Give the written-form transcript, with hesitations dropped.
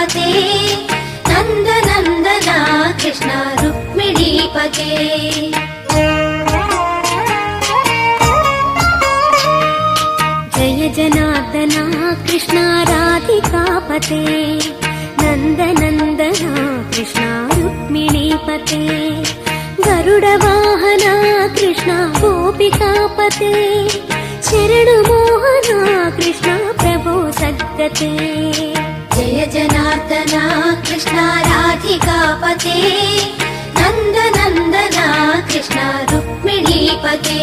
राधिकापते नन्दनन्दना कृष्ण रुक्मिणीपते जय जनार्दना कृष्ण राधिकापते नन्दनन्दना कृष्ण रुक्मिणीपते गरुडवाहना कृष्ण गोपिकापते शरणमोहना कृष्ण प्रभो सद्गते जय जनार्दना कृष्ण राधिकापते नन्दनन्दना कृष्ण रुक्मिणीपते